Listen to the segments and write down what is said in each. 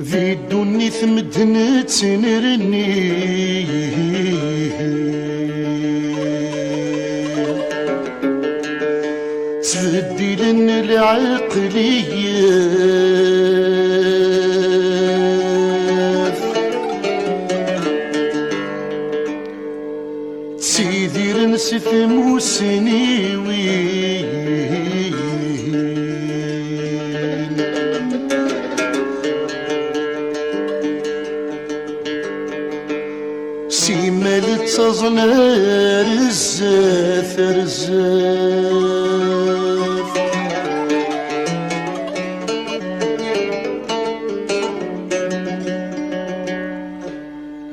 ذي الدنيا ثمدن تنرني تبدلن العقلية تسيدير نسفم وسنيوين سيما لتصزن رزاف رزاف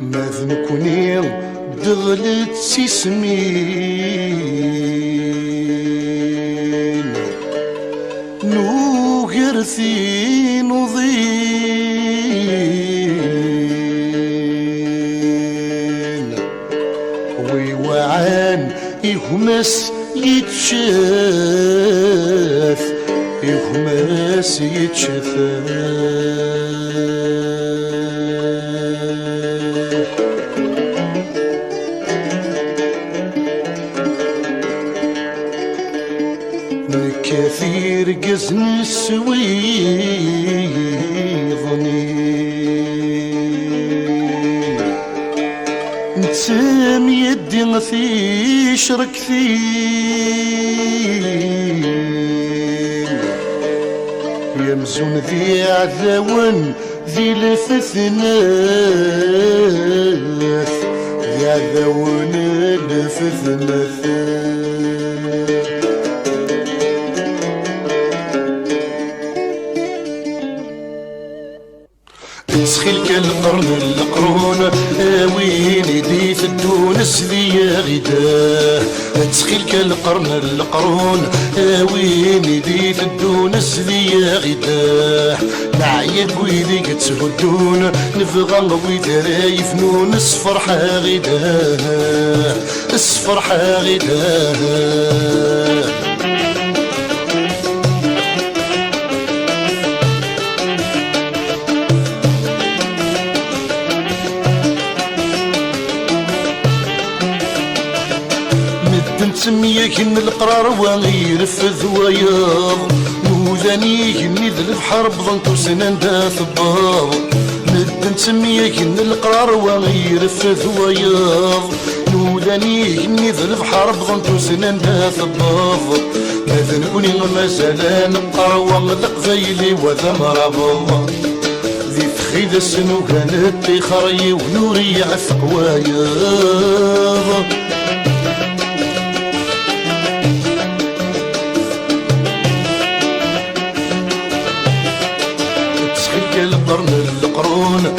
ماذا نكوني دغلت سيسمين نوغرثي نضين ويوعان يهمس يتشاف يهمس يتشاف كثير قزن السويضني نتسام يدي في شرك ثين يمزون ذي عذاون ذي لفثناث ذي عذاون لفثناث تسخيل كالقرن القرون وين يدي في الدونس ذي غداه تسخيل كالقرن القرون وين يدي في الدونس ذي غداه نعيد ويدي تهدون نفغل ويدرا يفنون الصفرحة غداه الصفرحة غداه نسميك ان القرار وغير فذوياض نوذانيك اني ذل بحر بضنت وسنان دا ثباض نسميك ان القرار وغير فذوياض نوذانيك اني ذل بحر بضنت وسنان دا ثباض ماذا نكوني مازال نبقى وغلق ذيلي وذا مرض ذي فخيد السنو كانت تخري ونوري عفقواياض القرن القرون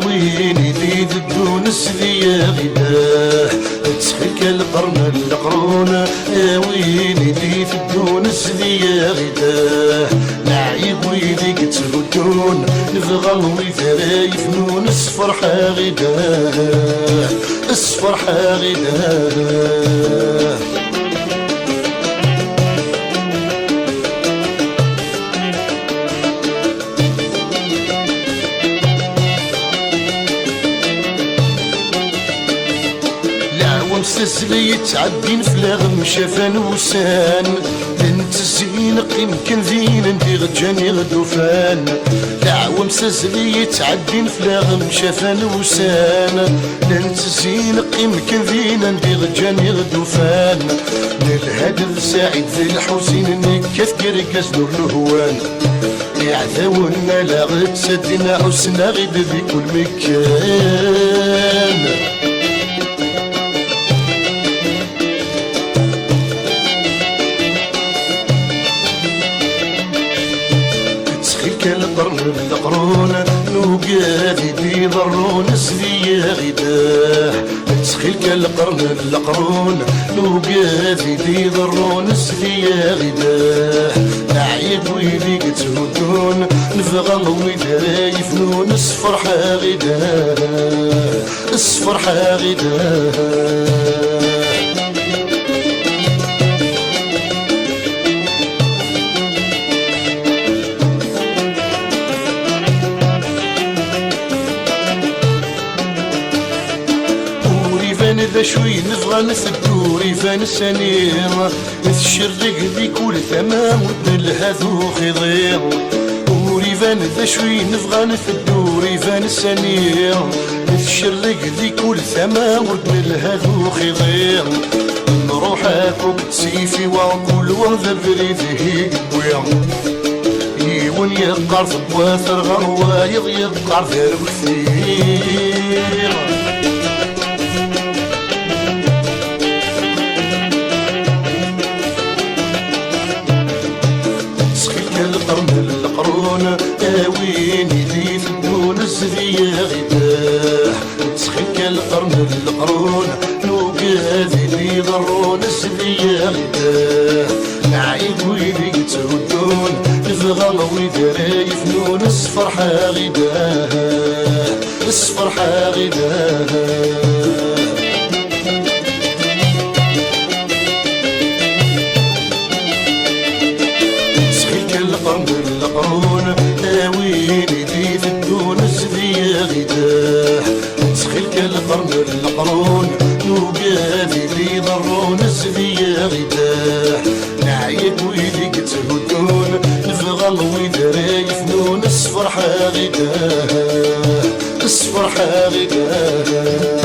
وين يديد الدونس ذي غداه تسخيك القرن القرون وين يديد الدونس ذي غداه نعيب ويديك تهدون نفغل ويثرا يفنون الصفرحة غداه الصفرحة غداه مستسلي يتعدين في لغم شافان وسان انت زينق يمكن ذين انتي غجاني غدوفان دعوة مستسلي يتعدين في لغم شافان وسان انت زينق يمكن ذين انتي غجاني غدوفان للهدف سعيد ذي الحسين انك كركز نور الهوان يعذاونا لا غد سدنا حسنا غد ذي كل مكان القرن القرون نوقاذي دي ضرون سليا غداه تسخيل كالقرن القرون نوقاذي دي ضرون سليا غداه نعيب ويلي تهدون نفغل ويدرا يفنون الصفر حاغداه الصفر حاغداه ذا شوي نبغى نثدو ريفان سنير نتشرق ذي كل ثمام ودلهذو خضير وريفان ذا شوي نبغى نثدو ريفان سنير نتشرق ذي كل ثمام ودلهذو خضير نروح اكوك سيفي وكل وهذا بريده قويا يون يقار في بواثر غروايض يقار في ربثير القرون وين يدي في الدون الزرية غداه تسخيك القرن القرون نوقاذي لي ضرون الزرية غداه نعيب ويلي تهدون نفغل ويدرا يفنون الصفر حاغداه الصفر حاغداه القرون وين يدي في الدون الزرية غداه تسخيلك القرن القرون نوقاذي لي ضرون الزرية غداه نعيب ويلي تهدون نفغل ويدرا يفنون الصفر حاغداه الصفر حاغداه